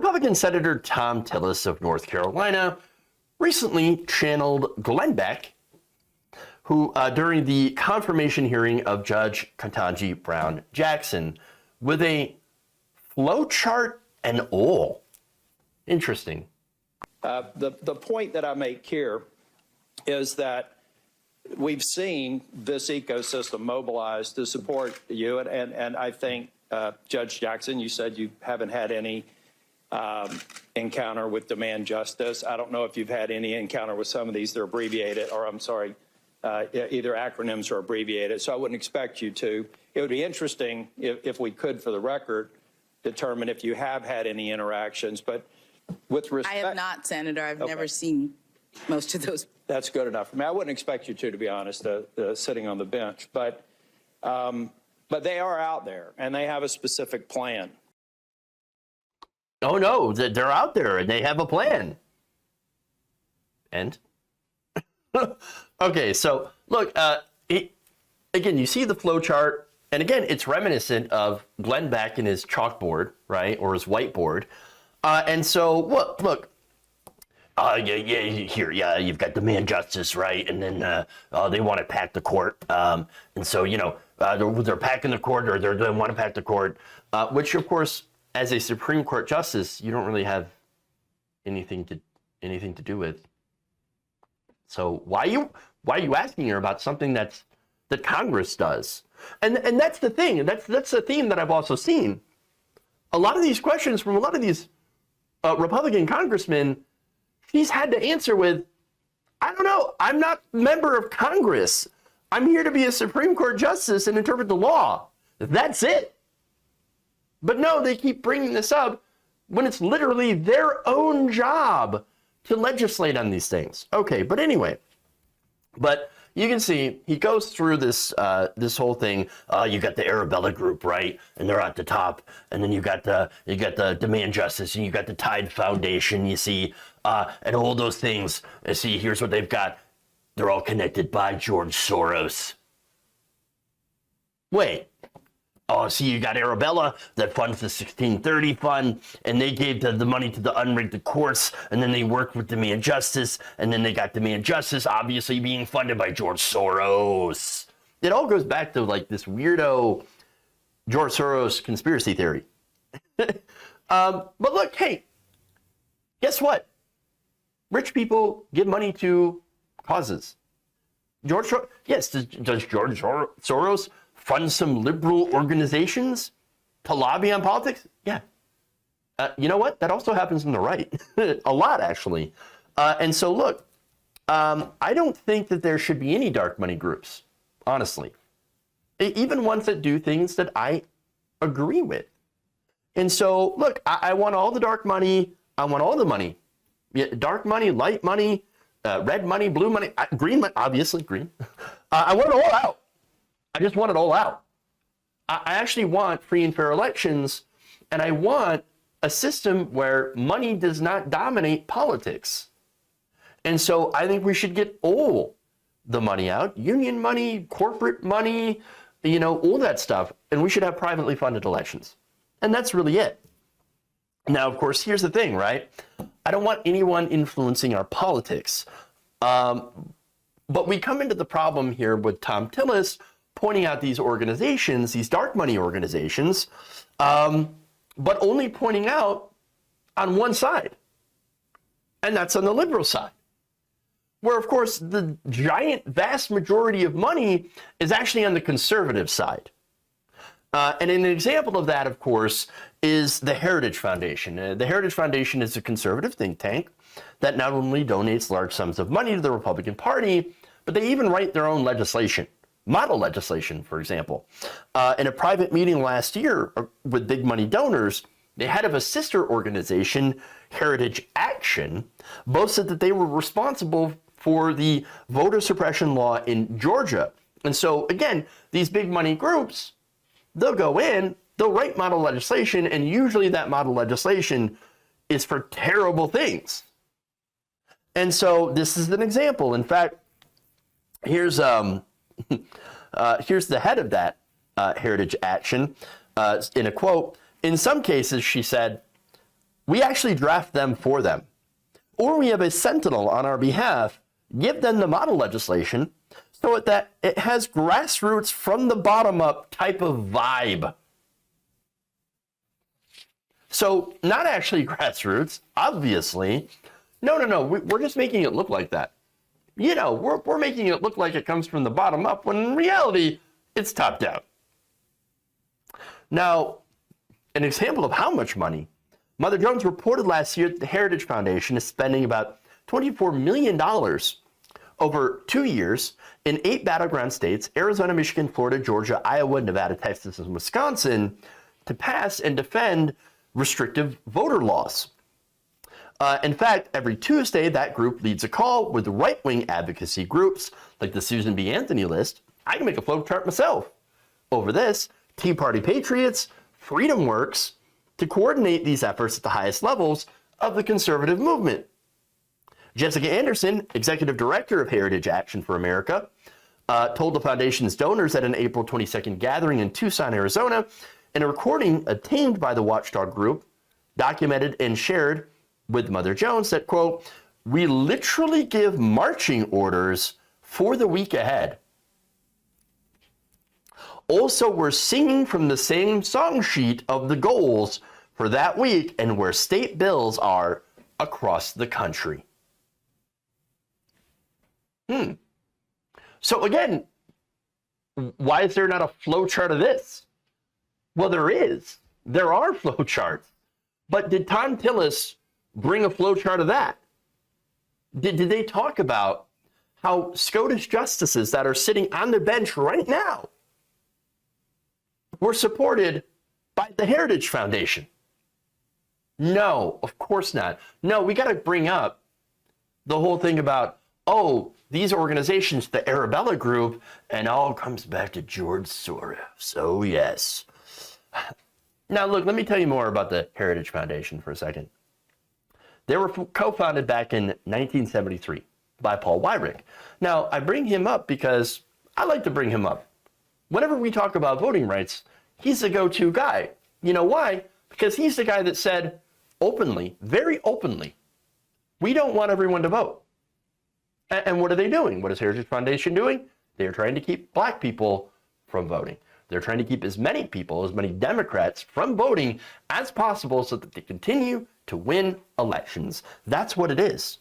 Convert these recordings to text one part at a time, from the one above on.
Republican Senator Thom Tillis of North Carolina recently channeled Glenn Beck, who during the confirmation hearing of Judge Ketanji Brown Jackson, with a flowchart and all. Interesting. The point that I make here is that we've seen this ecosystem mobilize to support you, and I think, Judge Jackson, you said you haven't had any encounter with demand justice. I don't know if you've had any encounter with some of these. They're abbreviated, or I'm sorry, either acronyms or abbreviated, so I wouldn't expect you to. It would be interesting if we could, for the record, determine if you have had any interactions, but with respect— I have not, Senator. I've never seen most of those. That's good enough for me. I wouldn't expect you to be honest, sitting on the bench, but they are out there, and they have a specific plan. Oh no, they're out there and they have a plan. And okay, so look, again, you see the flow chart, and again, it's reminiscent of Glenn Beck and his chalkboard, right, or his whiteboard. And so look, you've got demand justice, right, and then they want to pack the court, and so they're packing the court, or they want to pack the court, which of course, as a Supreme Court justice, you don't really have anything to do with. So why are you asking her about something that Congress does? And that's the thing. That's the theme that I've also seen. A lot of these questions from a lot of these Republican congressmen, she's had to answer with, I don't know, I'm not a member of Congress. I'm here to be a Supreme Court justice and interpret the law. That's it. But no, they keep bringing this up when it's literally their own job to legislate on these things. Okay, but anyway, but you can see he goes through this this whole thing. You got the Arabella group, right, and they're at the top, and then you got the Demand Justice, and you got the Tide Foundation. You see, and all those things. And see, here's what they've got. They're all connected by George Soros. Wait. Oh, see, you got Arabella that funds the 1630 fund, and they gave the money to the unrigged courts, and then they worked with Demand Justice, and then they got Demand Justice obviously being funded by George Soros. It all goes back to like this weirdo George Soros conspiracy theory. But look, hey, guess what? Rich people give money to causes. Does George Soros fund some liberal organizations to lobby on politics? Yeah. You know what? That also happens on the right. A lot, actually. And so, look, I don't think that there should be any dark money groups, honestly. Even ones that do things that I agree with. And so, look, I want all the dark money. I want all the money. Yeah, dark money, light money, red money, blue money, green money, obviously green. I want it all out. I just want it all out. I actually want free and fair elections, and I want a system where money does not dominate politics. And so I think we should get all the money out, union money, corporate money, all that stuff, and we should have privately funded elections. And that's really it. Now, of course, here's the thing, right? I don't want anyone influencing our politics. But we come into the problem here with Thom Tillis pointing out these organizations, these dark money organizations, but only pointing out on one side, and that's on the liberal side, where, of course, the giant, vast majority of money is actually on the conservative side. And an example of that, of course, is the Heritage Foundation. The Heritage Foundation is a conservative think tank that not only donates large sums of money to the Republican Party, but they even write their own legislation. Model legislation, for example. In a private meeting last year with big money donors, the head of a sister organization, Heritage Action, boasted that they were responsible for the voter suppression law in Georgia. And so, again, these big money groups, they'll go in, they'll write model legislation, and usually that model legislation is for terrible things. And so this is an example. In fact, here's the head of that Heritage Action in a quote. In some cases, she said, we actually draft them for them. Or we have a sentinel on our behalf, give them the model legislation so that it has grassroots from the bottom up type of vibe. So not actually grassroots, obviously. No, we're just making it look like that. We're making it look like it comes from the bottom up when in reality, it's top down. Now, an example of how much money, Mother Jones reported last year that the Heritage Foundation is spending about $24 million over 2 years in 8 battleground states, Arizona, Michigan, Florida, Georgia, Iowa, Nevada, Texas, and Wisconsin, to pass and defend restrictive voter laws. In fact, every Tuesday, that group leads a call with right-wing advocacy groups like the Susan B. Anthony list. I can make a flowchart myself over this, Tea Party Patriots, Freedom Works, to coordinate these efforts at the highest levels of the conservative movement. Jessica Anderson, executive director of Heritage Action for America, told the foundation's donors at an April 22nd gathering in Tucson, Arizona, in a recording obtained by the watchdog group, documented and shared with Mother Jones, that, quote, "We literally give marching orders for the week ahead. Also, we're singing from the same song sheet of the goals for that week and where state bills are across the country." So again, why is there not a flowchart of this? Well, there is. There are flowcharts. But did Thom Tillis bring a flowchart of that? Did they talk about how SCOTUS justices that are sitting on the bench right now were supported by the Heritage Foundation? No, of course not. No, we got to bring up the whole thing about, these organizations, the Arabella group, and all comes back to George Soros. Oh, yes. Now, look, let me tell you more about the Heritage Foundation for a second. They were co-founded back in 1973 by Paul Weyrich. Now, I bring him up because I like to bring him up. Whenever we talk about voting rights, he's the go-to guy. You know why? Because he's the guy that said openly, very openly, we don't want everyone to vote. And what are they doing? What is Heritage Foundation doing? They are trying to keep black people from voting. They're trying to keep as many people, as many Democrats from voting as possible so that they continue to win elections. That's what it is.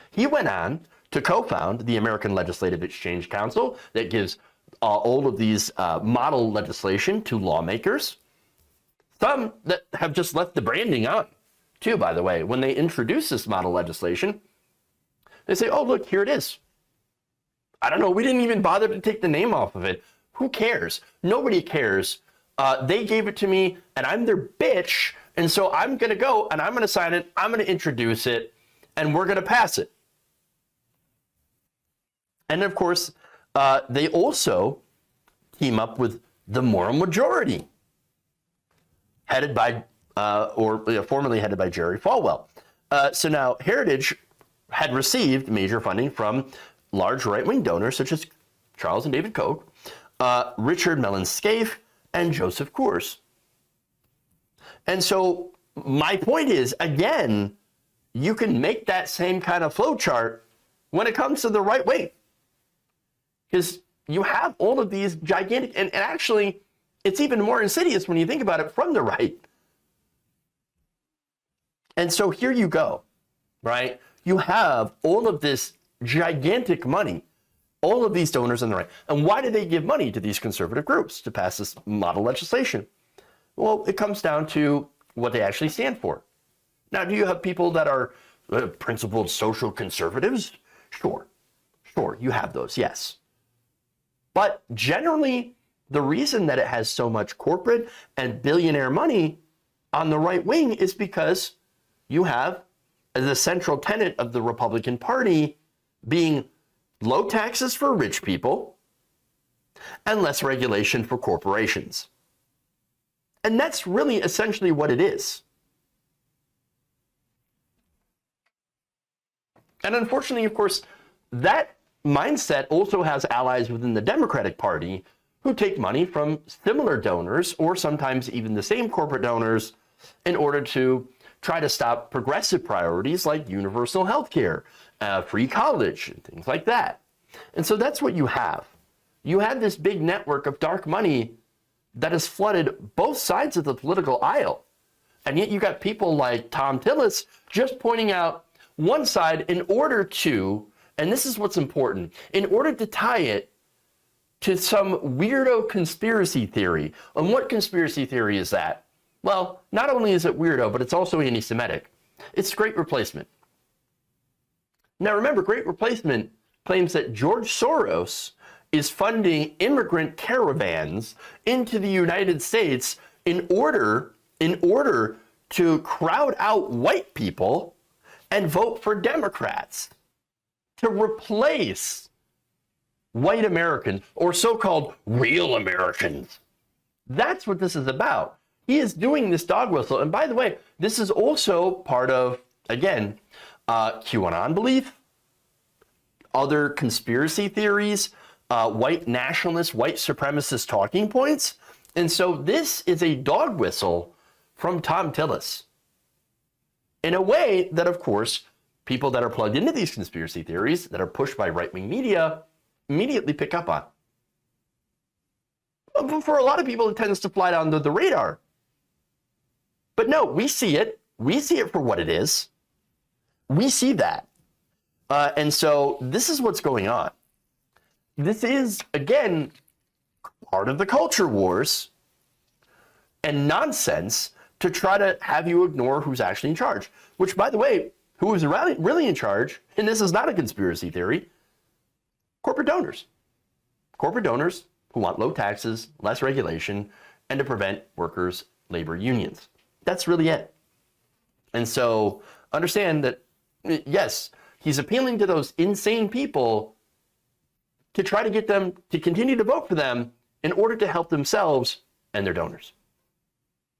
He went on to co-found the American Legislative Exchange Council that gives all of these model legislation to lawmakers. Some that have just left the branding on, too, by the way. When they introduce this model legislation, they say, oh, look, here it is. I don't know, we didn't even bother to take the name off of it. Who cares? Nobody cares. They gave it to me, and I'm their bitch, and so I'm going to go, and I'm going to sign it, I'm going to introduce it, and we're going to pass it. And, of course, they also team up with the moral majority, headed by, formerly headed by Jerry Falwell. So now Heritage had received major funding from large right-wing donors such as Charles and David Koch, Richard Mellon Scaife, and Joseph Coors. And so my point is, again, you can make that same kind of flowchart when it comes to the right wing. Because you have all of these gigantic, and actually, it's even more insidious when you think about it from the right. And so here you go, right? You have all of this gigantic money, all of these donors on the right. And why do they give money to these conservative groups to pass this model legislation? Well, it comes down to what they actually stand for. Now, do you have people that are principled social conservatives? Sure, you have those, yes. But generally, the reason that it has so much corporate and billionaire money on the right wing is because you have the central tenet of the Republican Party being low taxes for rich people and less regulation for corporations. And that's really essentially what it is. And unfortunately, of course, that mindset also has allies within the Democratic Party who take money from similar donors or sometimes even the same corporate donors in order to try to stop progressive priorities like universal health care, free college, and things like that. And so that's what you have. You have this big network of dark money that has flooded both sides of the political aisle. And yet you got people like Thom Tillis just pointing out one side in order to, and this is what's important, in order to tie it to some weirdo conspiracy theory. And what conspiracy theory is that? Well, not only is it weirdo, but it's also anti-Semitic. It's Great Replacement. Now remember, Great Replacement claims that George Soros is funding immigrant caravans into the United States in order to crowd out white people and vote for Democrats to replace white Americans, or so-called real Americans. That's what this is about. He is doing this dog whistle. And by the way, this is also part of, again, QAnon belief, other conspiracy theories, white nationalist, white supremacist talking points. And so this is a dog whistle from Thom Tillis in a way that, of course, people that are plugged into these conspiracy theories that are pushed by right-wing media immediately pick up on. But for a lot of people, it tends to fly under the radar. But no, we see it. We see it for what it is. We see that. And so this is what's going on. This is, again, part of the culture wars and nonsense to try to have you ignore who's actually in charge. Which, by the way, who is really in charge, and this is not a conspiracy theory, corporate donors. Corporate donors who want low taxes, less regulation, and to prevent workers' labor unions. That's really it. And so understand that, yes, he's appealing to those insane people to try to get them to continue to vote for them in order to help themselves and their donors.